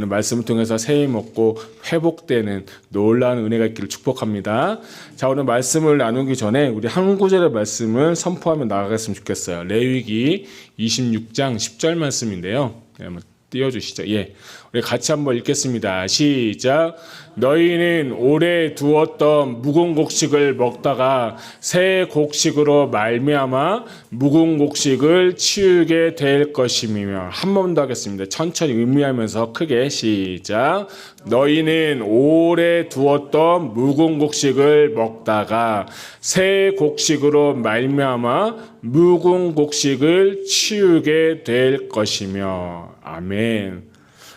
오늘 말씀을 통해서 새해 먹고 회복되는 놀라운 은혜가 있기를 축복합니다. 자, 오늘 말씀을 나누기 전에 우리 한 구절의 말씀을 선포하며 나아갔으면 좋겠어요. 레위기 26장 10절 말씀인데요. 한번 띄워주시죠. 예, 우리 같이 한번 읽겠습니다. 시작. 너희는 오래 두었던 묵은 곡식을 먹다가 새 곡식으로 말미암아 묵은 곡식을 치우게 될 것이며. 한 번 더 하겠습니다. 천천히 의미하면서 크게 시작. 너희는 오래 두었던 묵은 곡식을 먹다가 새 곡식으로 말미암아 묵은 곡식을 치우게 될 것이며. 아멘.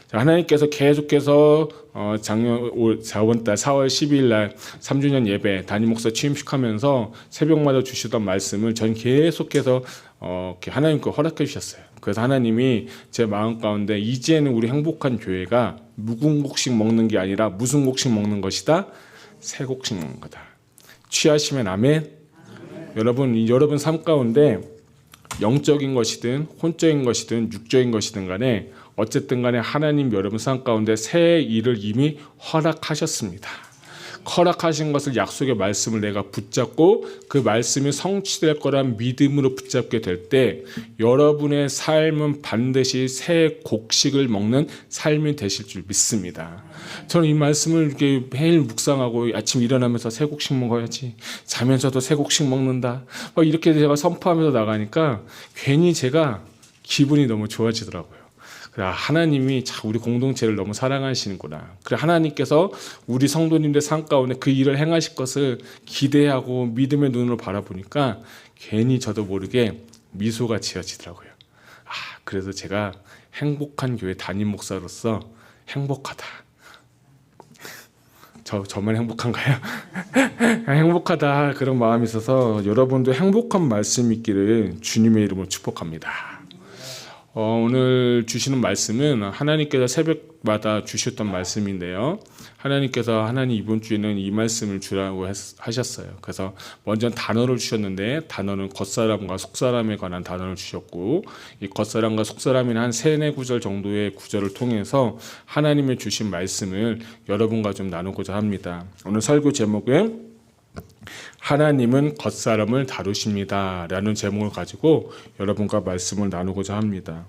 자, 하나님께서 계속해서 저번 달 4월 12일 날 3주년 예배 담임 목사 취임식하면서 새벽마다 주시던 말씀을 전 계속해서 하나님께 허락해 주셨어요. 그래서 하나님이 제 마음 가운데 이제는 우리 행복한 교회가 묵은 곡식 먹는 게 아니라 무슨 곡식 먹는 것이다? 새 곡식 먹는 거다. 취하시면 아멘. 여러분 삶 가운데 영적인 것이든 혼적인 것이든 육적인 것이든 간에 어쨌든 간에 하나님 여러분 삶 가운데 새 일을 이미 허락하셨습니다. 허락하신 것을 약속의 말씀을 내가 붙잡고 그 말씀이 성취될 거란 믿음으로 붙잡게 될 때 여러분의 삶은 반드시 새 곡식을 먹는 삶이 되실 줄 믿습니다. 저는 이 말씀을 이렇게 매일 묵상하고 아침 일어나면서 새 곡식 먹어야지, 자면서도 새 곡식 먹는다, 이렇게 제가 선포하면서 나가니까 괜히 제가 기분이 너무 좋아지더라고요. 하나님이 우리 공동체를 너무 사랑하시는구나. 그래, 하나님께서 우리 성도님들 삶 가운데 그 일을 행하실 것을 기대하고 믿음의 눈으로 바라보니까 괜히 저도 모르게 미소가 지어지더라고요. 그래서 제가 행복한 교회 담임 목사로서 행복하다. 저만 행복한가요? 행복하다, 그런 마음이 있어서 여러분도 행복한 말씀 있기를 주님의 이름으로 축복합니다. 오늘 주시는 말씀은 하나님께서 새벽마다 주셨던 말씀인데요. 하나님 이번 주에는 이 말씀을 주라고 하셨어요. 그래서 먼저 단어를 주셨는데 단어는 겉사람과 속사람에 관한 단어를 주셨고, 이 겉사람과 속사람인 한 3-4구절 정도의 구절을 통해서 하나님의 주신 말씀을 여러분과 좀 나누고자 합니다. 오늘 설교 제목은 하나님은 겉사람을 다루십니다 라는 제목을 가지고 여러분과 말씀을 나누고자 합니다.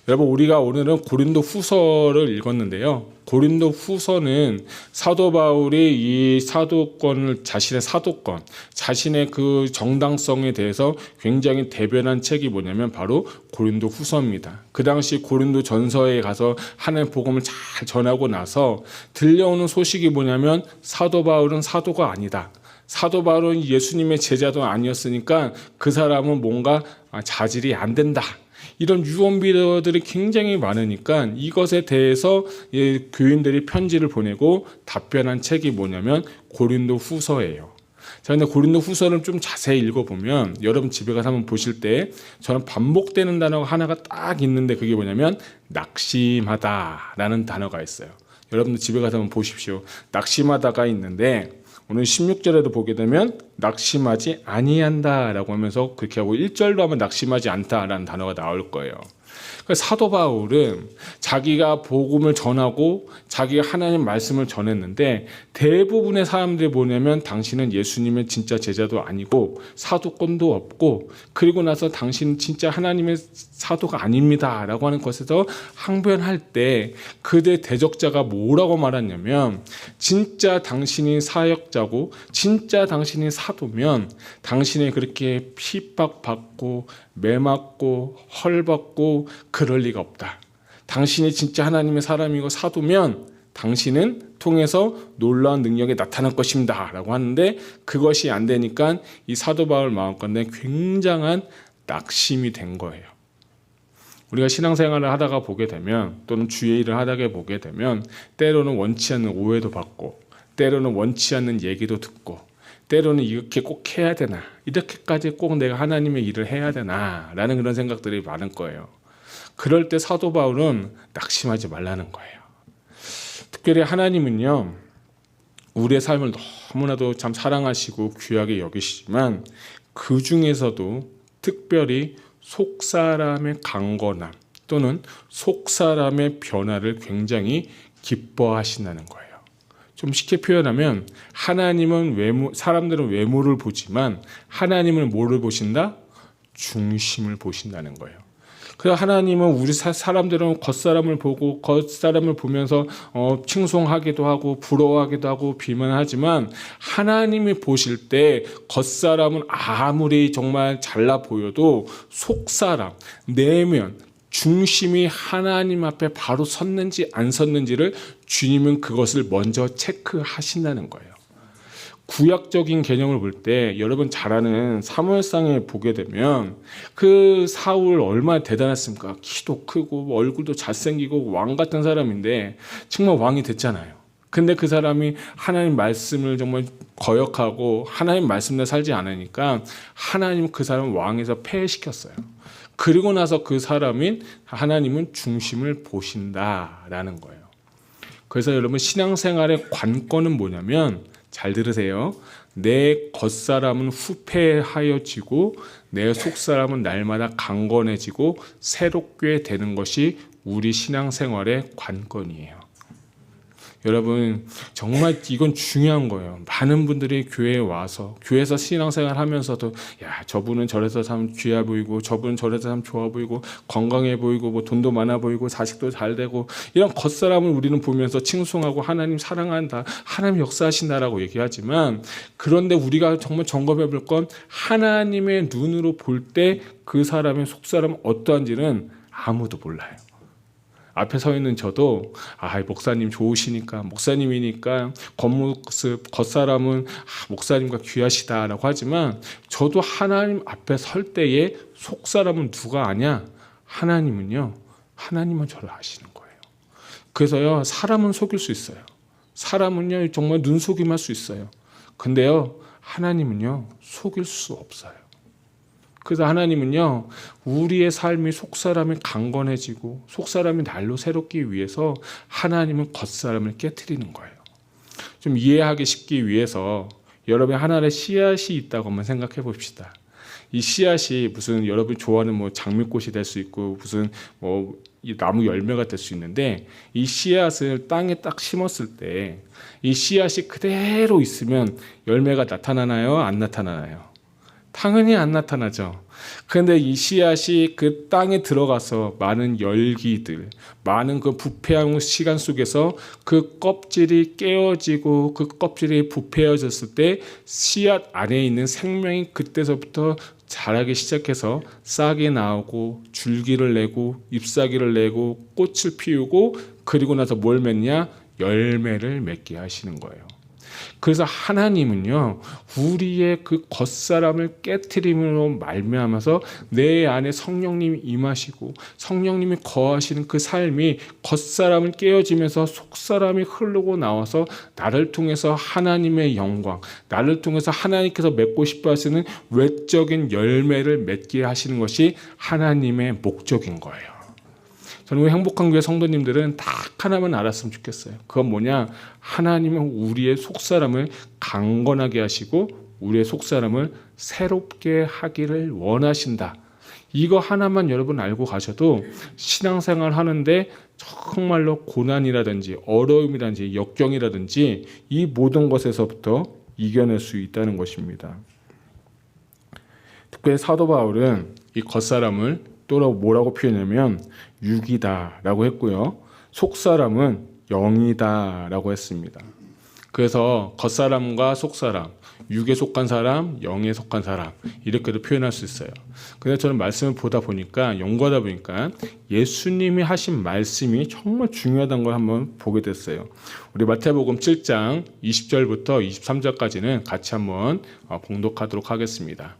여러분, 우리가 오늘은 고린도 후서를 읽었는데요. 고린도 후서는 사도 바울이 이 사도권을, 자신의 사도권, 자신의 그 정당성에 대해서 굉장히 대변한 책이 뭐냐면 바로 고린도 후서입니다. 그 당시 고린도 전서에 가서 하나님의 복음을 잘 전하고 나서 들려오는 소식이 뭐냐면 사도 바울은 사도가 아니다. 사도 바울은 예수님의 제자도 아니었으니까 그 사람은 뭔가 자질이 안 된다. 이런 유언비어들이 굉장히 많으니까 이것에 대해서 교인들이 편지를 보내고 답변한 책이 뭐냐면 고린도 후서예요. 자, 근데 고린도 후서를 좀 자세히 읽어보면 여러분 집에 가서 한번 보실 때 저는 반복되는 단어가 하나가 딱 있는데 그게 뭐냐면 낙심하다라는 단어가 있어요. 여러분들 집에 가서 한번 보십시오. 낙심하다가 있는데 오늘 16절에도 보게 되면 낙심하지 아니한다라고 하면서 그렇게 하고 1절도 하면 낙심하지 않다라는 단어가 나올 거예요. 사도 바울은 자기가 복음을 전하고 자기가 하나님 말씀을 전했는데 대부분의 사람들이 뭐냐면 당신은 예수님의 진짜 제자도 아니고 사도권도 없고 그리고 나서 당신은 진짜 하나님의 사도가 아닙니다 라고 하는 것에서 항변할 때 그대 대적자가 뭐라고 말하냐면 진짜 당신이 사역자고 진짜 당신이 사도면 당신이 그렇게 핍박받고 매맞고 헐받고 그럴 리가 없다. 당신이 진짜 하나님의 사람이고 사도면 당신은 통해서 놀라운 능력이 나타날 것입니다 라고 하는데 그것이 안 되니까 이 사도 바울 마음 가운데 굉장한 낙심이 된 거예요. 우리가 신앙생활을 하다가 보게 되면 또는 주의 일을 하다가 보게 되면 때로는 원치 않는 오해도 받고 때로는 원치 않는 얘기도 듣고 때로는 이렇게 꼭 해야 되나, 이렇게까지 꼭 내가 하나님의 일을 해야 되나 라는 그런 생각들이 많을 거예요. 그럴 때 사도 바울은 낙심하지 말라는 거예요. 특별히 하나님은요 우리의 삶을 너무나도 참 사랑하시고 귀하게 여기시지만 그 중에서도 특별히 속사람의 강건함 또는 속 사람의 변화를 굉장히 기뻐하신다는 거예요. 좀 쉽게 표현하면 하나님은 사람들은 외모를 보지만 하나님은 뭐를 보신다? 중심을 보신다는 거예요. 그래서 하나님은 우리 사람들은 겉사람을 보고 겉사람을 보면서 칭송하기도 하고 부러워하기도 하고 비난하지만 하나님이 보실 때 겉사람은 아무리 정말 잘나 보여도 속사람, 내면, 중심이 하나님 앞에 바로 섰는지 안 섰는지를 주님은 그것을 먼저 체크하신다는 거예요. 구약적인 개념을 볼 때 여러분 잘 아는 사무엘상에 보게 되면 그 사울 얼마나 대단했습니까? 키도 크고 얼굴도 잘생기고 왕 같은 사람인데 정말 왕이 됐잖아요. 근데 그 사람이 하나님 말씀을 정말 거역하고 하나님 말씀대로 살지 않으니까 하나님 그 사람 왕에서 폐해시켰어요. 그리고 나서 그 사람인 하나님은 중심을 보신다라는 거예요. 그래서 여러분 신앙생활의 관건은 뭐냐면 잘 들으세요. 내 겉사람은 후패하여지고 내 속사람은 날마다 강건해지고 새롭게 되는 것이 우리 신앙생활의 관건이에요. 여러분 정말 이건 중요한 거예요. 많은 분들이 교회에 와서 교회에서 신앙생활 하면서도 야 저분은 저래서 참 귀해 보이고 저분은 저래서 참 좋아 보이고 건강해 보이고 뭐 돈도 많아 보이고 자식도 잘 되고 이런 겉사람을 우리는 보면서 칭송하고 하나님 사랑한다, 하나님 역사하신다라고 얘기하지만 그런데 우리가 정말 점검해 볼 건 하나님의 눈으로 볼 때 그 사람의 속사람은 어떠한지는 아무도 몰라요. 앞에 서 있는 저도 목사님 좋으시니까 목사님이니까 겉모습 겉사람은 목사님과 귀하시다라고 하지만 저도 하나님 앞에 설 때에 속사람은 누가 아냐? 하나님은요. 하나님은 저를 아시는 거예요. 그래서요. 사람은 속일 수 있어요. 사람은요. 정말 눈속임할 수 있어요. 근데요. 하나님은요. 속일 수 없어요. 그래서 하나님은요, 우리의 삶이 속사람이 강건해지고 속사람이 날로 새롭기 위해서 하나님은 겉사람을 깨트리는 거예요. 좀 이해하기 쉽기 위해서 여러분의 하나의 씨앗이 있다고 한번 생각해 봅시다. 이 씨앗이 무슨 여러분이 좋아하는 뭐 장미꽃이 될 수 있고 무슨 이 나무 열매가 될 수 있는데 이 씨앗을 땅에 딱 심었을 때 이 씨앗이 그대로 있으면 열매가 나타나나요? 안 나타나나요? 당연히 안 나타나죠. 그런데 이 씨앗이 그 땅에 들어가서 많은 열기들, 많은 그 부패한 시간 속에서 그 껍질이 깨어지고 그 껍질이 부패해졌을 때 씨앗 안에 있는 생명이 그때서부터 자라기 시작해서 싹이 나오고 줄기를 내고 잎사귀를 내고 꽃을 피우고 그리고 나서 뭘 맺냐? 열매를 맺게 하시는 거예요. 그래서 하나님은요 우리의 그 겉사람을 깨트림으로 말미암아서 내 안에 성령님이 임하시고 성령님이 거하시는 그 삶이 겉사람을 깨어지면서 속사람이 흐르고 나와서 나를 통해서 하나님의 영광, 나를 통해서 하나님께서 맺고 싶어 하시는 외적인 열매를 맺게 하시는 것이 하나님의 목적인 거예요. 저는 행복한 교회 성도님들은 딱 하나만 알았으면 좋겠어요. 그건 뭐냐? 하나님은 우리의 속사람을 강건하게 하시고 우리의 속사람을 새롭게 하기를 원하신다. 이거 하나만 여러분 알고 가셔도 신앙생활 하는데 정말로 고난이라든지 어려움이라든지 역경이라든지 이 모든 것에서부터 이겨낼 수 있다는 것입니다. 특별히 사도 바울은 이 겉사람을 또 뭐라고 표현하냐면 육이다라고 했고요. 속사람은 영이다라고 했습니다. 그래서 겉사람과 속사람, 육에 속한 사람, 영에 속한 사람 이렇게도 표현할 수 있어요. 근데 저는 말씀을 보다 보니까 연구하다 보니까 예수님이 하신 말씀이 정말 중요하다는 걸 한번 보게 됐어요. 우리 마태복음 7장 20절부터 23절까지는 같이 한번 봉독하도록 하겠습니다.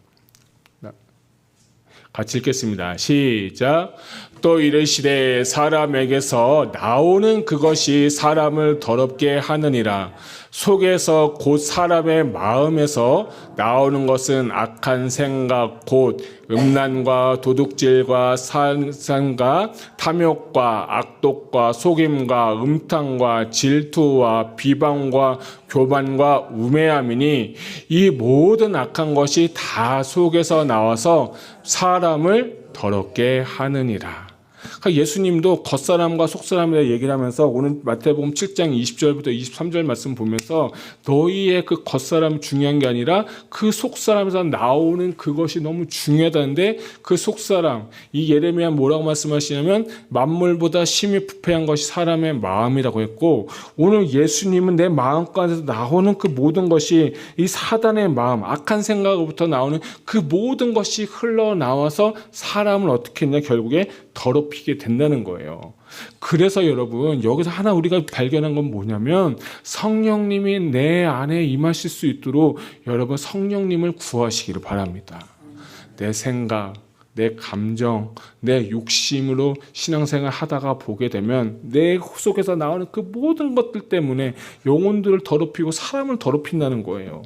같이 읽겠습니다. 시작. 또 이르시되 사람에게서 나오는 그것이 사람을 더럽게 하느니라. 속에서 곧 사람의 마음에서 나오는 것은 악한 생각 곧 음란과 도둑질과 산산과 탐욕과 악독과 속임과 음탕과 질투와 비방과 교만과 우매함이니 이 모든 악한 것이 다 속에서 나와서 사람을 더럽게 하느니라. 그러니까 예수님도 겉사람과 속사람에 대해 얘기를 하면서 오늘 마태복음 7장 20절부터 23절 말씀 보면서 너희의 그 겉사람이 중요한 게 아니라 그 속사람에서 나오는 그것이 너무 중요하다는데 그 속사람, 이 예레미야 뭐라고 말씀하시냐면 만물보다 심히 부패한 것이 사람의 마음이라고 했고, 오늘 예수님은 내 마음 가운데서 나오는 그 모든 것이 이 사단의 마음, 악한 생각으로부터 나오는 그 모든 것이 흘러나와서 사람을 어떻게 했냐, 결국에 더럽히게 된다는 거예요. 그래서 여러분, 여기서 하나 우리가 발견한 건 뭐냐면 성령님이 내 안에 임하실 수 있도록 여러분 성령님을 구하시기를 바랍니다. 내 생각, 내 감정, 내 욕심으로 신앙생활 하다가 보게 되면 내 속에서 나오는 그 모든 것들 때문에 영혼들을 더럽히고 사람을 더럽힌다는 거예요.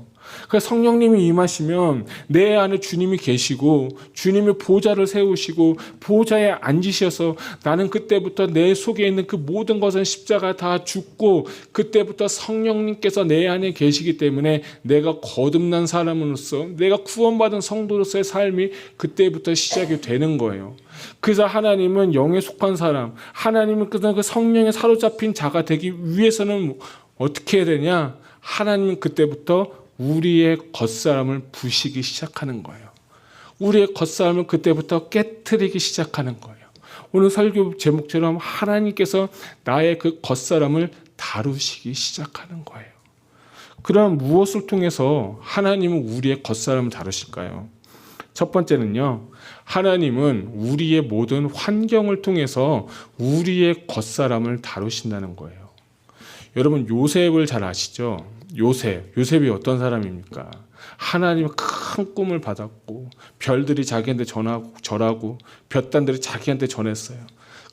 그래서 성령님이 임하시면 내 안에 주님이 계시고 주님이 보좌를 세우시고 보좌에 앉으셔서 나는 그때부터 내 속에 있는 그 모든 것은 십자가 다 죽고 그때부터 성령님께서 내 안에 계시기 때문에 내가 거듭난 사람으로서 내가 구원받은 성도로서의 삶이 그때부터 시작이 되는 거예요. 그래서 하나님은 영에 속한 사람, 하나님은 그 성령에 사로잡힌 자가 되기 위해서는 어떻게 해야 되냐? 하나님은 그때부터 우리의 겉사람을 부시기 시작하는 거예요. 우리의 겉사람을 그때부터 깨트리기 시작하는 거예요. 오늘 설교 제목처럼 하나님께서 나의 그 겉사람을 다루시기 시작하는 거예요. 그럼 무엇을 통해서 하나님은 우리의 겉사람을 다루실까요? 첫 번째는요, 하나님은 우리의 모든 환경을 통해서 우리의 겉사람을 다루신다는 거예요. 여러분, 요셉을 잘 아시죠? 요셉이 어떤 사람입니까? 하나님의 큰 꿈을 받았고 별들이 자기한테 절하고 볕단들이 자기한테 전했어요.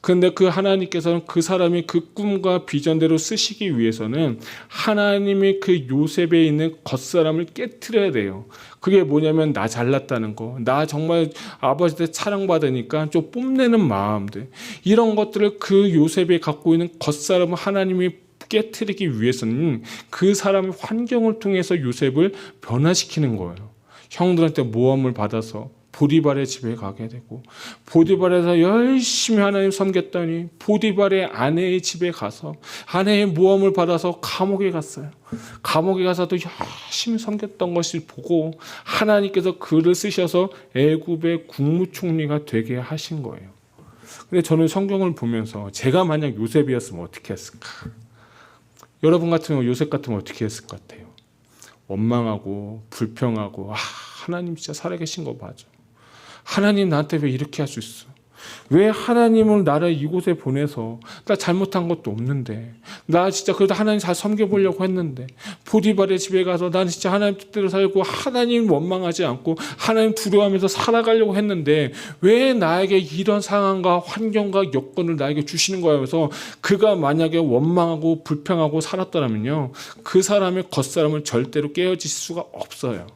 그런데 그 하나님께서는 그 사람이 그 꿈과 비전대로 쓰시기 위해서는 하나님이 그 요셉에 있는 겉사람을 깨트려야 돼요. 그게 뭐냐면 나 잘났다는 거, 나 정말 아버지한테 사랑받으니까 좀 뽐내는 마음들, 이런 것들을 그 요셉에 갖고 있는 겉사람을 하나님이 깨트리기 위해서는 그 사람의 환경을 통해서 요셉을 변화시키는 거예요. 형들한테 모함을 받아서 보디발의 집에 가게 되고, 보디발에서 열심히 하나님 섬겼더니 보디발의 아내의 집에 가서 아내의 모함을 받아서 감옥에 갔어요. 감옥에 가서도 열심히 섬겼던 것을 보고 하나님께서 그를 쓰셔서 애굽의 국무총리가 되게 하신 거예요. 근데 저는 성경을 보면서 제가 만약 요셉이었으면 어떻게 했을까? 여러분 같으면 요셉 같으면 어떻게 했을 것 같아요? 원망하고 불평하고, 하나님 진짜 살아계신 거 맞아. 하나님 나한테 왜 이렇게 할 수 있어? 왜 하나님을 나를 이곳에 보내서 나 잘못한 것도 없는데, 나 진짜 그래도 하나님 잘 섬겨보려고 했는데, 보디발의 집에 가서 나는 진짜 하나님 뜻대로 살고 하나님 원망하지 않고 하나님 두려워하면서 살아가려고 했는데 왜 나에게 이런 상황과 환경과 여건을 나에게 주시는 거야? 그래서 그가 만약에 원망하고 불평하고 살았더라면요, 그 사람의 겉사람을 절대로 깨어질 수가 없어요.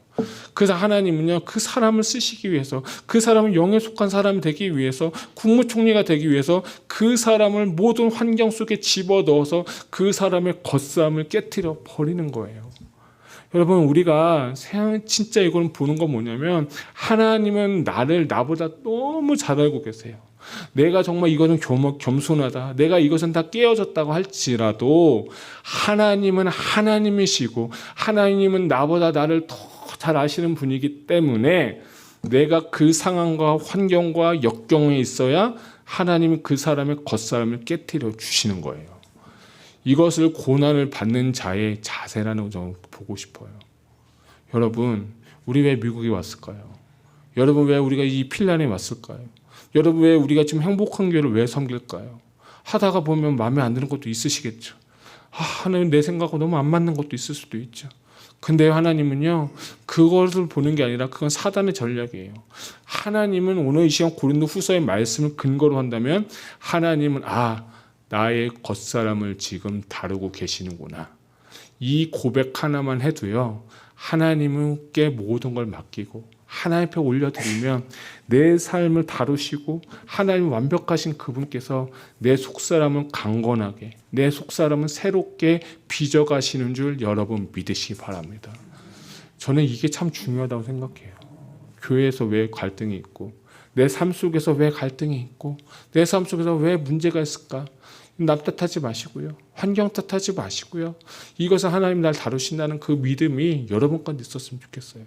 그래서 하나님은요, 그 사람을 쓰시기 위해서, 그 사람은 영에 속한 사람이 되기 위해서, 국무총리가 되기 위해서 그 사람을 모든 환경 속에 집어넣어서 그 사람의 겉사람을 깨트려 버리는 거예요. 여러분, 우리가 진짜 이걸 보는 건 뭐냐면 하나님은 나를 나보다 너무 잘 알고 계세요. 내가 정말 이것은 겸손하다, 내가 이것은 다 깨어졌다고 할지라도 하나님은 하나님이시고 하나님은 나보다 나를 더 잘 아시는 분이기 때문에 내가 그 상황과 환경과 역경에 있어야 하나님은 그 사람의 겉사람을 깨트려 주시는 거예요. 이것을 고난을 받는 자의 자세라는 걸 보고 싶어요. 여러분, 우리 왜 미국에 왔을까요? 여러분, 왜 우리가 이 핀란드에 왔을까요? 여러분, 왜 우리가 지금 행복한 교회를 왜 섬길까요? 하다가 보면 마음에 안 드는 것도 있으시겠죠. 하나님 내 생각과 너무 안 맞는 것도 있을 수도 있죠. 근데 하나님은요, 그것을 보는 게 아니라 그건 사단의 전략이에요. 하나님은 오늘 이 시간 고린도 후서의 말씀을 근거로 한다면 하나님은 나의 겉사람을 지금 다루고 계시는구나, 이 고백 하나만 해도요, 하나님께 모든 걸 맡기고 하나님 앞에 올려드리면 내 삶을 다루시고 하나님 완벽하신 그분께서 내 속사람은 강건하게, 내 속사람은 새롭게 빚어가시는 줄 여러분 믿으시기 바랍니다. 저는 이게 참 중요하다고 생각해요. 교회에서 왜 갈등이 있고 내 삶 속에서 왜 갈등이 있고 내 삶 속에서 왜 문제가 있을까? 남 탓하지 마시고요. 환경 탓하지 마시고요. 이것은 하나님 날 다루신다는 그 믿음이 여러분 가운데 있었으면 좋겠어요.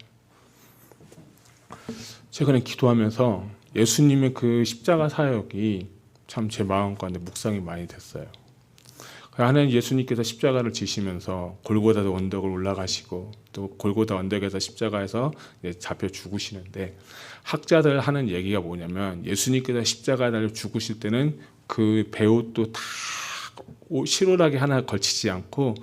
최근에 기도하면서 예수님의 그 십자가 사역이 참 제 마음 가운데 묵상이 많이 됐어요. 하나님 예수님께서 십자가를 지시면서 골고다 언덕을 올라가시고 또 골고다 언덕에서 십자가에서 잡혀 죽으시는데 학자들 하는 얘기가 뭐냐면 예수님께서 십자가에 달려 죽으실 때는 그 배옷도 다 실오라기 하나 걸치지 않고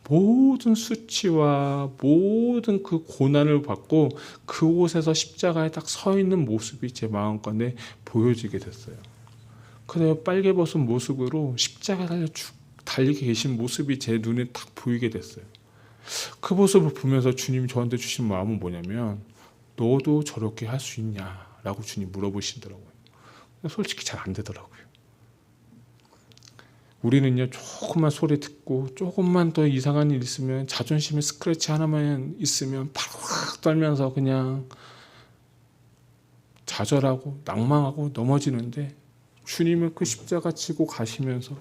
모든 수치와 모든 그 고난을 받고 그 옷에서 십자가에 딱 서 있는 모습이 제 마음 가운데 보여지게 됐어요. 그래서 빨개 벗은 모습으로 십자가에 달려 달리게 계신 모습이 제 눈에 딱 보이게 됐어요. 그 모습을 보면서 주님이 저한테 주신 마음은 뭐냐면 너도 저렇게 할 수 있냐라고 주님 물어보시더라고요. 솔직히 잘 안 되더라고요. 우리는요 조금만 소리 듣고 조금만 더 이상한 일 있으면 자존심에 스크래치 하나만 있으면 바로 떨면서 그냥 좌절하고 낭망하고 넘어지는데 주님은 그 십자가 지고 가시면서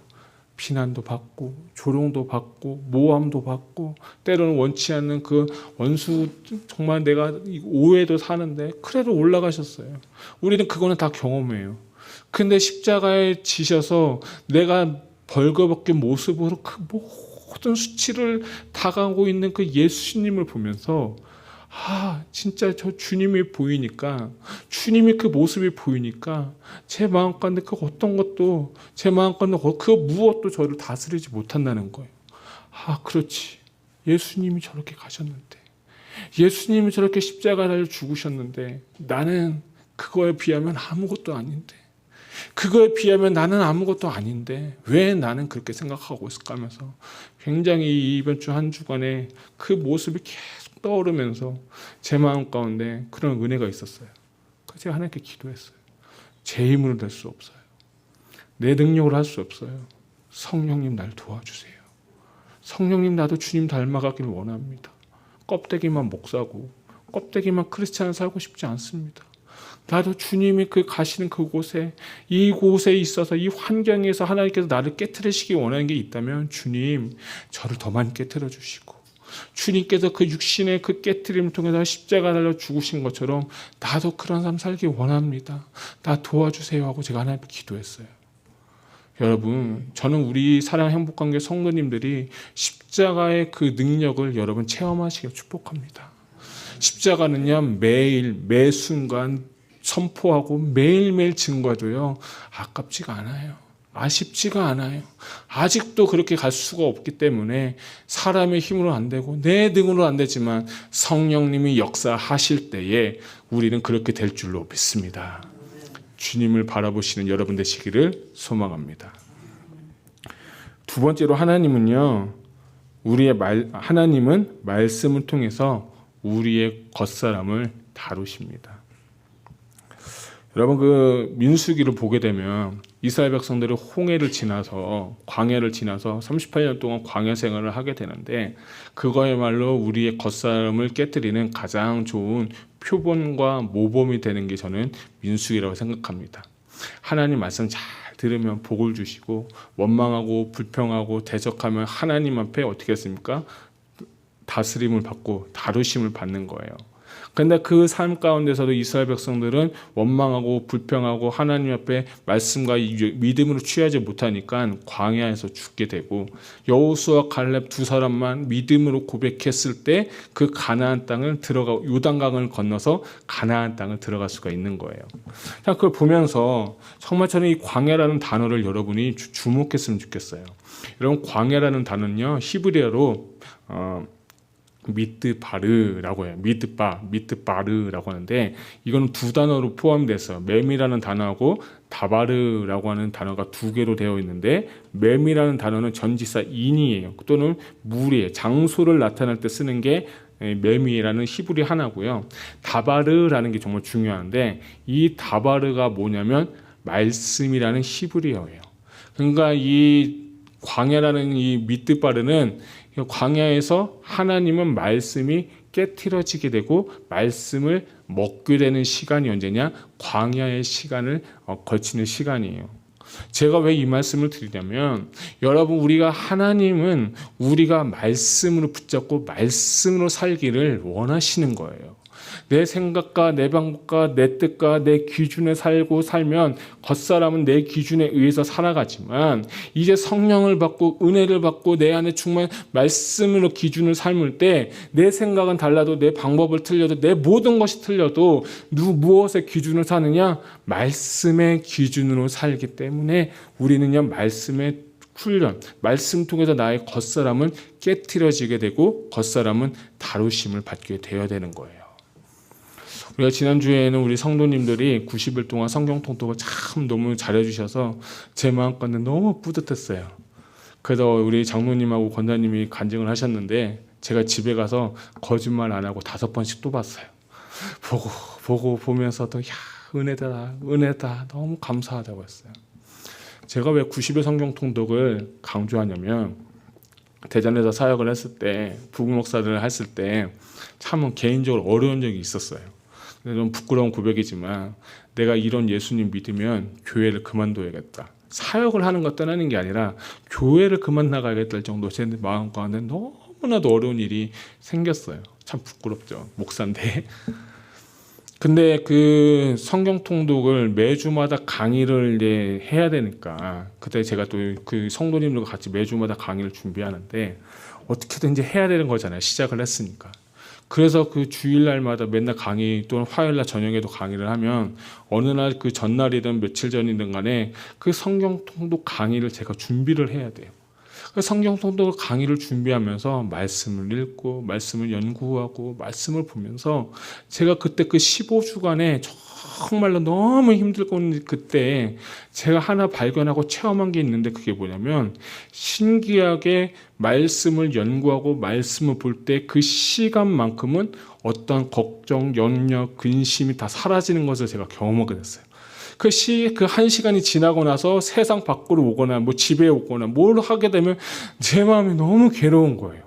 비난도 받고 조롱도 받고 모함도 받고 때로는 원치 않는 그 원수 정말 내가 오해도 사는데 그래도 올라가셨어요. 우리는 그거는 다 경험해요. 근데 십자가에 지셔서 내가 벌거벗긴 모습으로 그 모든 수치를 당하고 있는 그 예수님을 보면서 진짜 저 주님이 보이니까 주님이 그 모습이 보이니까 제 마음 가운데 그 어떤 것도 제 마음 가운데 그 무엇도 저를 다스리지 못한다는 거예요. 그렇지. 예수님이 저렇게 가셨는데 예수님이 저렇게 십자가에 달려 죽으셨는데 나는 그거에 비하면 아무것도 아닌데 그거에 비하면 나는 아무것도 아닌데 왜 나는 그렇게 생각하고 있을까 하면서 굉장히 이번 주 한 주간에 그 모습이 계속 떠오르면서 제 마음 가운데 그런 은혜가 있었어요. 그래서 제가 하나님께 기도했어요. 제 힘으로 될 수 없어요. 내 능력으로 할 수 없어요. 성령님 날 도와주세요. 성령님 나도 주님 닮아가기를 원합니다. 껍데기만 목사고 껍데기만 크리스찬을 살고 싶지 않습니다. 나도 주님이 그 가시는 그곳에 이곳에 있어서 이 환경에서 하나님께서 나를 깨트리시기 원하는 게 있다면 주님 저를 더 많이 깨트려 주시고 주님께서 그 육신의 그 깨트림을 통해서 십자가 달려 죽으신 것처럼 나도 그런 삶 살기 원합니다. 나 도와주세요 하고 제가 하나님께 기도했어요. 여러분 저는 우리 사랑 행복관계 성도님들이 십자가의 그 능력을 여러분 체험하시길 축복합니다. 십자가는요 매일 매 순간 선포하고 매일매일 증거해도요 아깝지가 않아요. 아쉽지가 않아요. 아직도 그렇게 갈 수가 없기 때문에 사람의 힘으로 안 되고 내 등으로 안 되지만 성령님이 역사하실 때에 우리는 그렇게 될 줄로 믿습니다. 주님을 바라보시는 여러분 되시기를 소망합니다. 두 번째로 하나님은 말씀을 통해서 우리의 겉사람을 다루십니다. 여러분 그 민수기를 보게 되면 이스라엘 백성들이 홍해를 지나서 광야를 지나서 38년 동안 광야 생활을 하게 되는데 그거야말로 우리의 겉사람을 깨뜨리는 가장 좋은 표본과 모범이 되는 게 저는 민수기라고 생각합니다. 하나님 말씀 잘 들으면 복을 주시고 원망하고 불평하고 대적하면 하나님 앞에 어떻게 했습니까? 다스림을 받고 다루심을 받는 거예요. 그런데 그 삶 가운데서도 이스라엘 백성들은 원망하고 불평하고 하나님 앞에 말씀과 믿음으로 취하지 못하니까 광야에서 죽게 되고 여호수아 칼렙 두 사람만 믿음으로 고백했을 때 그 가나안 땅을 요단강을 건너서 가나안 땅을 들어갈 수가 있는 거예요. 자, 그걸 보면서 정말 저는 이 광야라는 단어를 여러분이 주목했으면 좋겠어요. 여러분 광야라는 단어는요 히브리어로 미드바르라고 해요. 미드바르라고 하는데 이거는 두 단어로 포함돼서 맴이라는 단어하고 다바르라고 하는 단어가 두 개로 되어 있는데 맴이라는 단어는 전지사 인이에요. 또는 물이에요. 장소를 나타낼 때 쓰는 게 맴이라는 히브리 하나고요. 다바르라는 게 정말 중요한데 이 다바르가 뭐냐면 말씀이라는 히브리어예요. 그러니까 이 광야라는 이 미드바르는 광야에서 하나님은 말씀이 깨트려지게 되고 말씀을 먹게 되는 시간이 언제냐? 광야의 시간을 거치는 시간이에요. 제가 왜 이 말씀을 드리냐면 여러분, 우리가 하나님은 우리가 말씀으로 붙잡고 말씀으로 살기를 원하시는 거예요. 내 생각과 내 방법과 내 뜻과 내 기준에 살면 겉사람은 내 기준에 의해서 살아가지만 이제 성령을 받고 은혜를 받고 내 안에 충만 말씀으로 기준을 삶을 때 내 생각은 달라도 내 방법을 틀려도 내 모든 것이 틀려도 무엇의 기준을 사느냐? 말씀의 기준으로 살기 때문에 우리는요, 말씀의 훈련, 말씀 통해서 나의 겉사람은 깨트려지게 되고 겉사람은 다루심을 받게 되어야 되는 거예요. 우리가 지난주에는 우리 성도님들이 90일 동안 성경 통독을 참 너무 잘해주셔서 제 마음과는 너무 뿌듯했어요. 그래서 우리 장로님하고 권사님이 간증을 하셨는데 제가 집에 가서 거짓말 안 하고 5번씩 또 봤어요. 보면서도 은혜다 너무 감사하다고 했어요. 제가 왜 90일 성경 통독을 강조하냐면 대전에서 사역을 했을 때 부부 목사들을 했을 때 참 개인적으로 어려운 적이 있었어요. 좀 부끄러운 고백이지만 내가 이런 예수님 믿으면 교회를 그만둬야겠다. 사역을 하는 것 떠나는 게 아니라 교회를 그만 나가야겠다 할 정도 제 마음 가운데 너무나도 어려운 일이 생겼어요. 참 부끄럽죠. 목사인데. 근데 그 성경 통독을 매주마다 강의를 이제 해야 되니까 그때 제가 또 그 성도님들과 같이 매주마다 강의를 준비하는데 어떻게든지 해야 되는 거잖아요. 시작을 했으니까. 그래서 그 주일날마다 맨날 강의 또는 화요일날 저녁에도 강의를 하면 어느 날 그 전날이든 며칠 전이든 간에 그 성경 통독 강의를 제가 준비를 해야 돼요. 그 성경 통독 강의를 준비하면서 말씀을 읽고 말씀을 연구하고 말씀을 보면서 제가 그때 그 15주간에 정말로 너무 힘들고 있는 그때 제가 하나 발견하고 체험한 게 있는데 그게 뭐냐면 신기하게 말씀을 연구하고 말씀을 볼 때 그 시간만큼은 어떤 걱정, 염려, 근심이 다 사라지는 것을 제가 경험하게 됐어요. 그 1시간이 지나고 나서 세상 밖으로 오거나 집에 오거나 뭘 하게 되면 제 마음이 너무 괴로운 거예요.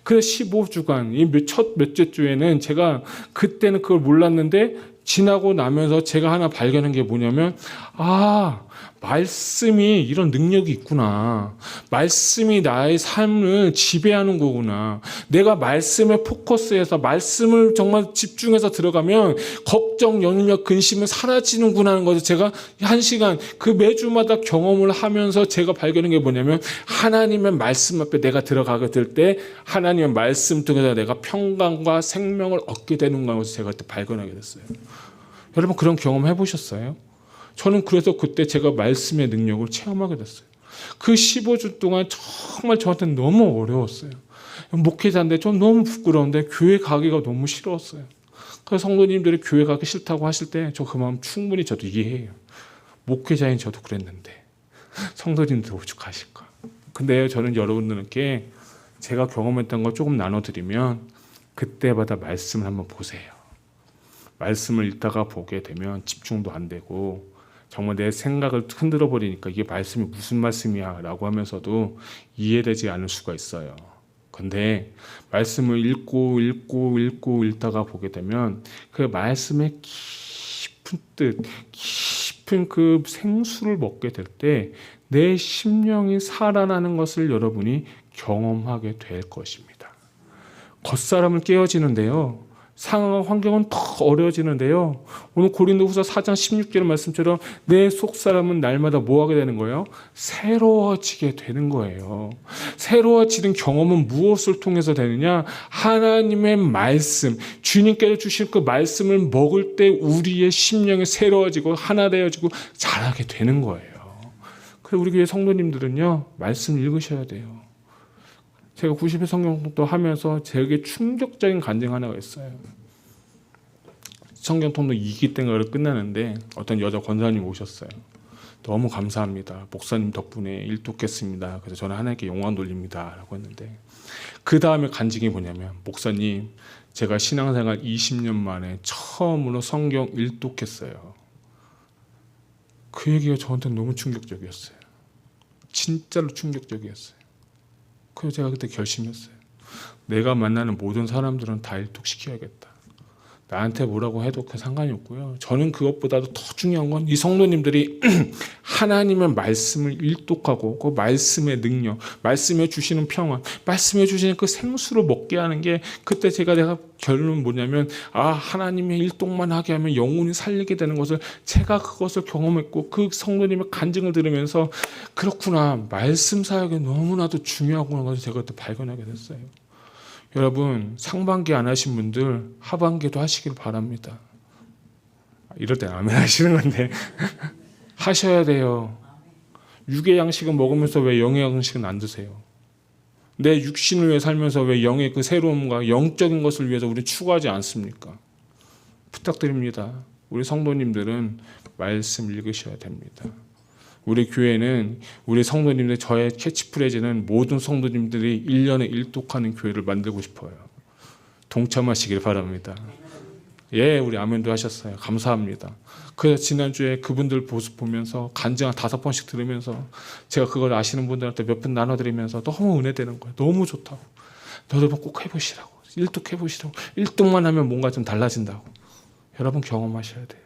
그래서 15주간 첫 몇째 주에는 제가 그때는 그걸 몰랐는데 지나고 나면서 제가 하나 발견한 게 뭐냐면 말씀이 이런 능력이 있구나. 말씀이 나의 삶을 지배하는 거구나. 내가 말씀에 포커스해서 말씀을 정말 집중해서 들어가면 걱정, 염려, 근심은 사라지는구나 하는 것을 제가 1시간 그 매주마다 경험을 하면서 제가 발견한 게 뭐냐면 하나님의 말씀 앞에 내가 들어가게 될 때 하나님의 말씀 통해서 내가 평강과 생명을 얻게 되는 것을 제가 그때 발견하게 됐어요. 여러분 그런 경험 해보셨어요? 저는 그래서 그때 제가 말씀의 능력을 체험하게 됐어요. 그 15주 동안 정말 저한테는 너무 어려웠어요. 목회자인데 좀 너무 부끄러운데 교회 가기가 너무 싫었어요. 그래서 성도님들이 교회 가기 싫다고 하실 때 저 그 마음 충분히 저도 이해해요. 목회자인 저도 그랬는데 성도님들 오죽하실까. 근데 저는 여러분들께 제가 경험했던 걸 조금 나눠드리면 그때마다 말씀을 한번 보세요. 말씀을 읽다가 보게 되면 집중도 안 되고 정말 내 생각을 흔들어 버리니까 이게 말씀이 무슨 말씀이야 라고 하면서도 이해되지 않을 수가 있어요. 근데 말씀을 읽다가 보게 되면 그 말씀의 깊은 뜻, 깊은 그 생수를 먹게 될 때 내 심령이 살아나는 것을 여러분이 경험하게 될 것입니다. 겉사람은 깨어지는데요. 상황 환경은 더 어려워지는데요. 오늘 고린도후서 4장 16절 말씀처럼 내 속사람은 날마다 뭐하게 되는 거예요? 새로워지게 되는 거예요. 새로워지는 경험은 무엇을 통해서 되느냐? 하나님의 말씀, 주님께서 주신 그 말씀을 먹을 때 우리의 심령이 새로워지고 하나 되어지고 자라게 되는 거예요. 그래서 우리 교회 성도님들은요, 말씀 읽으셔야 돼요. 제가 90일 성경통독 하면서 제게 충격적인 간증 하나가 있어요. 성경통독 2기 때가 끝나는데 어떤 여자 권사님 오셨어요. 너무 감사합니다. 목사님 덕분에 일독했습니다. 그래서 저는 하나님께 영광 돌립니다. 라고 했는데 그 다음에 간증이 뭐냐면 목사님 제가 신앙생활 20년 만에 처음으로 성경 일독했어요. 그 얘기가 저한테 너무 충격적이었어요. 진짜로 충격적이었어요. 그래서 제가 그때 결심했어요. 내가 만나는 모든 사람들은 다 일독시켜야겠다. 나한테 뭐라고 해도 그 상관이 없고요. 저는 그것보다도 더 중요한 건 이 성도님들이 하나님의 말씀을 일독하고 그 말씀의 능력, 말씀에 주시는 평안, 말씀에 주시는 그 생수를 먹게 하는 게 그때 내가 결론은 뭐냐면 하나님의 일독만 하게 하면 영혼이 살리게 되는 것을 제가 그것을 경험했고 그 성도님의 간증을 들으면서 그렇구나. 말씀 사역이 너무나도 중요하구나 것을 제가 그때 발견하게 됐어요. 여러분 상반기 안 하신 분들 하반기도 하시길 바랍니다. 이럴 때 아멘 하시는 건데 하셔야 돼요. 육의 양식은 먹으면서 왜 영의 양식은 안 드세요? 내 육신을 위해 살면서 왜 영의 그 새로움과 영적인 것을 위해서 우리 추구하지 않습니까? 부탁드립니다. 우리 성도님들은 말씀 읽으셔야 됩니다. 우리 교회는 우리 성도님들 저의 캐치프레이즈는 모든 성도님들이 1년에 일독하는 교회를 만들고 싶어요. 동참하시길 바랍니다. 예, 우리 아멘도 하셨어요. 감사합니다. 그래서 지난주에 그분들 모습 보면서 간증 5번씩 들으면서 제가 그걸 아시는 분들한테 몇 번 나눠드리면서 너무 은혜되는 거예요. 너무 좋다고. 너도 꼭 해보시라고. 일독해보시라고. 1등만 하면 뭔가 좀 달라진다고. 여러분 경험하셔야 돼요.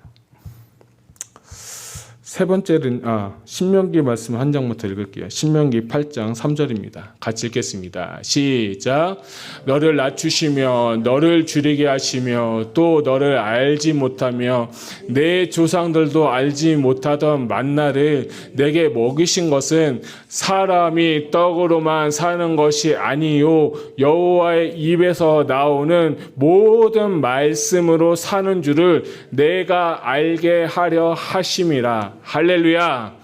세 번째는 신명기 말씀 한 장부터 읽을게요. 신명기 8장 3절입니다. 같이 읽겠습니다. 시작. 너를 낮추시며 너를 줄이게 하시며 또 너를 알지 못하며 내 조상들도 알지 못하던 만나를 내게 먹이신 것은 사람이 떡으로만 사는 것이 아니요 여호와의 입에서 나오는 모든 말씀으로 사는 줄을 내가 알게 하려 하심이라. 할렐루야.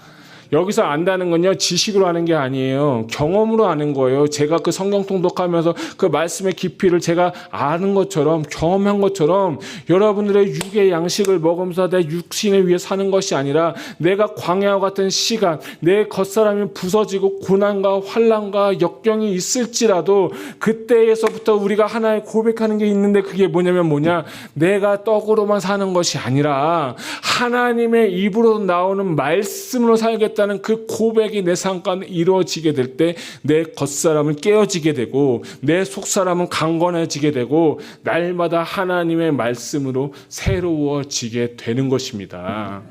여기서 안다는 건요 지식으로 하는 게 아니에요. 경험으로 아는 거예요. 제가 그 성경 통독하면서 그 말씀의 깊이를 제가 아는 것처럼 경험한 것처럼 여러분들의 육의 양식을 먹으면서 내 육신에 위해 사는 것이 아니라 내가 광야와 같은 시간 내 겉사람이 부서지고 고난과 환난과 역경이 있을지라도 그때에서부터 우리가 하나의 고백하는 게 있는데 그게 뭐냐 내가 떡으로만 사는 것이 아니라 하나님의 입으로 나오는 말씀으로 살겠다 다는 그 고백이 내 삶 가운데 이루어지게 될 때 내 겉사람은 깨어지게 되고 내 속사람은 강건해지게 되고 날마다 하나님의 말씀으로 새로워지게 되는 것입니다.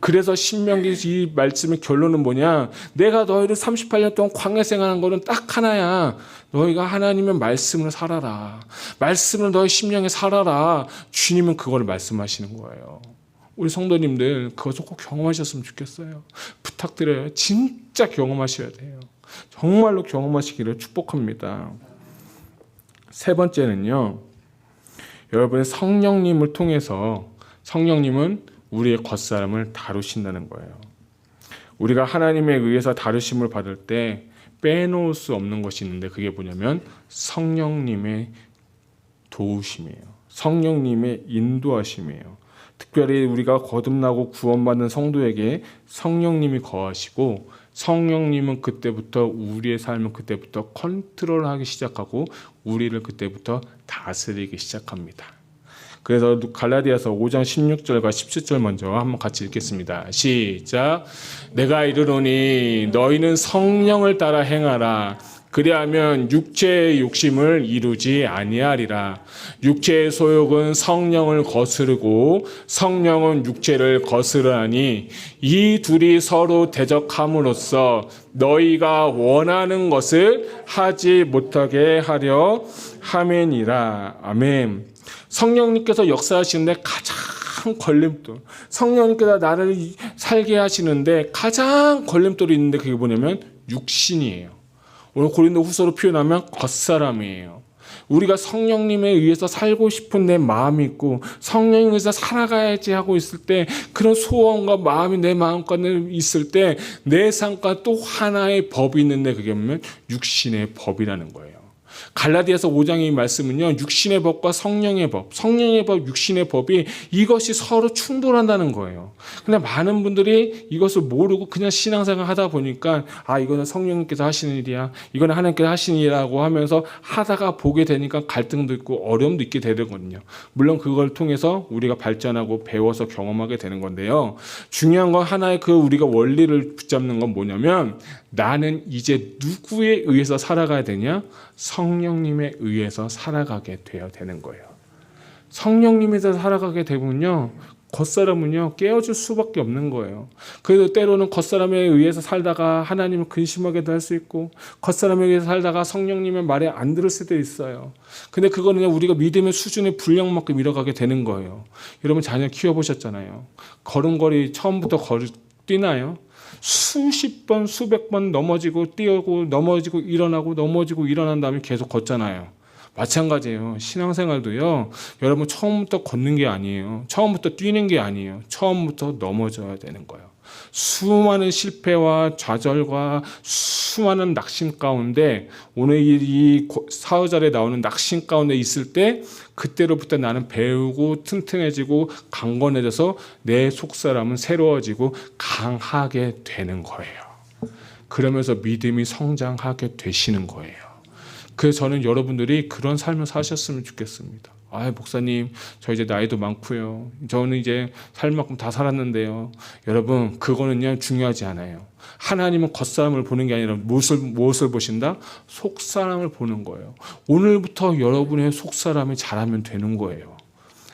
그래서 신명기 이 말씀의 결론은 뭐냐? 내가 너희를 38년 동안 광야 생활한 거는 딱 하나야. 너희가 하나님의 말씀을 살아라. 말씀을 너희 심령에 살아라. 주님은 그걸 말씀하시는 거예요. 우리 성도님들 그것을 꼭 경험하셨으면 좋겠어요. 부탁드려요. 진짜 경험하셔야 돼요. 정말로 경험하시기를 축복합니다. 세 번째는요. 여러분의 성령님을 통해서 성령님은 우리의 겉사람을 다루신다는 거예요. 우리가 하나님에 의해서 다루심을 받을 때 빼놓을 수 없는 것이 있는데 그게 뭐냐면 성령님의 도우심이에요. 성령님의 인도하심이에요. 특별히 우리가 거듭나고 구원받는 성도에게 성령님이 거하시고 성령님은 그때부터 우리의 삶을 그때부터 컨트롤하기 시작하고 우리를 그때부터 다스리기 시작합니다. 그래서 갈라디아서 5장 16절과 17절 먼저 한번 같이 읽겠습니다. 시작. 내가 이르노니 너희는 성령을 따라 행하라. 그리하면 육체의 욕심을 이루지 아니하리라. 육체의 소욕은 성령을 거스르고 성령은 육체를 거스르하니 이 둘이 서로 대적함으로써 너희가 원하는 것을 하지 못하게 하려 함이니라. 아멘. 성령님께서 역사하시는데 가장 걸림돌, 성령님께서 나를 살게 하시는데 가장 걸림돌이 있는데 그게 뭐냐면 육신이에요. 오늘 고린도후서로 표현하면 겉사람이에요. 우리가 성령님에 의해서 살고 싶은 내 마음이 있고 성령에 의해서 살아가야지 하고 있을 때 그런 소원과 마음이 내 마음 가운데 있을 때 내 삶과 또 하나의 법이 있는데 그게 뭐냐면 육신의 법이라는 거예요. 갈라디아서 5장의 말씀은요. 육신의 법과 성령의 법, 성령의 법, 육신의 법이 이것이 서로 충돌한다는 거예요. 근데 많은 분들이 이것을 모르고 그냥 신앙생활 하다 보니까 이거는 성령님께서 하시는 일이야. 이거는 하나님께서 하시는 일이라고 하면서 하다가 보게 되니까 갈등도 있고 어려움도 있게 되거든요. 물론 그걸 통해서 우리가 발전하고 배워서 경험하게 되는 건데요. 중요한 건 하나의 그 우리가 원리를 붙잡는 건 뭐냐면 나는 이제 누구에 의해서 살아가야 되냐? 성령님에 의해서 살아가게 되어야 되는 거예요. 성령님에서 살아가게 되면요, 겉사람은요 깨어질 수밖에 없는 거예요. 그래도 때로는 겉사람에 의해서 살다가 하나님을 근심하게도 할 수 있고, 겉사람에 의해서 살다가 성령님의 말에 안 들을 수도 있어요. 근데 그거는 우리가 믿음의 수준의 분량만큼 잃어가게 되는 거예요. 여러분 자녀 키워보셨잖아요. 걸음걸이 처음부터 뛰나요? 수십 번 수백 번 넘어지고 뛰고 넘어지고 일어나고 넘어지고 일어난 다음에 계속 걷잖아요. 마찬가지예요. 신앙생활도요. 여러분 처음부터 걷는 게 아니에요. 처음부터 뛰는 게 아니에요. 처음부터 넘어져야 되는 거예요. 수많은 실패와 좌절과 수많은 낙심 가운데, 오늘 이 사후절에 나오는 낙심 가운데 있을 때 그때로부터 나는 배우고 튼튼해지고 강건해져서 내 속사람은 새로워지고 강하게 되는 거예요. 그러면서 믿음이 성장하게 되시는 거예요. 그래서 저는 여러분들이 그런 삶을 사셨으면 좋겠습니다. 목사님, 저 이제 나이도 많고요. 저는 이제 살 만큼 다 살았는데요. 여러분, 그거는요 중요하지 않아요. 하나님은 겉사람을 보는 게 아니라 무엇을 보신다? 속사람을 보는 거예요. 오늘부터 여러분의 속사람이 자라면 되는 거예요.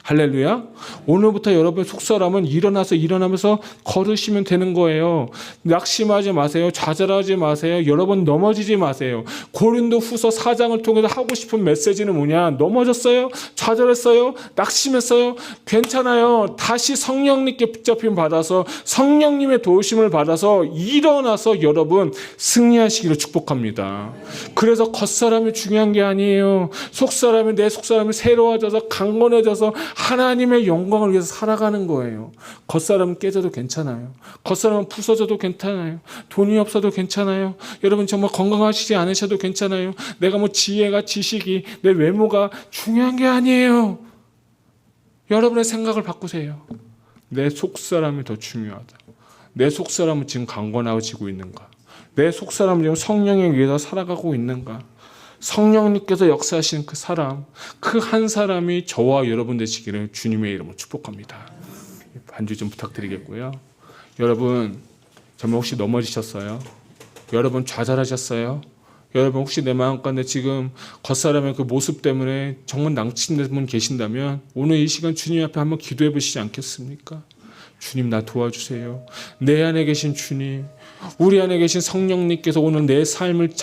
할렐루야. 오늘부터 여러분의 속사람은 일어나면서 걸으시면 되는 거예요. 낙심하지 마세요. 좌절하지 마세요. 여러분 넘어지지 마세요. 고린도후서 4장을 통해서 하고 싶은 메시지는 뭐냐? 넘어졌어요? 좌절했어요? 낙심했어요? 괜찮아요. 다시 성령님께 붙잡힘 받아서 성령님의 도우심을 받아서 일어나서 여러분 승리하시기를 축복합니다. 그래서 겉사람이 중요한 게 아니에요. 속사람이, 내 속사람이 새로워져서 강건해져서 하나님의 영광을 위해서 살아가는 거예요. 겉사람은 깨져도 괜찮아요. 겉사람은 부서져도 괜찮아요. 돈이 없어도 괜찮아요. 여러분 정말 건강하시지 않으셔도 괜찮아요. 내가 뭐 지혜가, 지식이, 내 외모가 중요한 게 아니에요. 여러분의 생각을 바꾸세요. 내 속사람이 더 중요하다. 내 속사람은 지금 강건해지고 있는가? 내 속사람은 지금 성령에 의해서 살아가고 있는가? 성령님께서 역사하시는 그 사람, 그 한 사람이 저와 여러분 되시기를 주님의 이름으로 축복합니다. 반주 좀 부탁드리겠고요. 여러분 정말 혹시 넘어지셨어요? 여러분 좌절하셨어요? 여러분 혹시 내 마음 가운데 지금 겉사람의 그 모습 때문에 정말 낭치된 분 계신다면 오늘 이 시간 주님 앞에 한번 기도해 보시지 않겠습니까? 주님, 나 도와주세요. 내 안에 계신 주님, 우리 안에 계신 성령님께서 오늘 내 삶을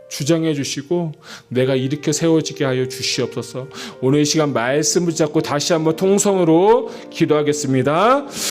주장해 주시고 내가 일으켜 세워지게 하여 주시옵소서. 오늘 이 시간 말씀을 잡고 다시 한번 통성으로 기도하겠습니다.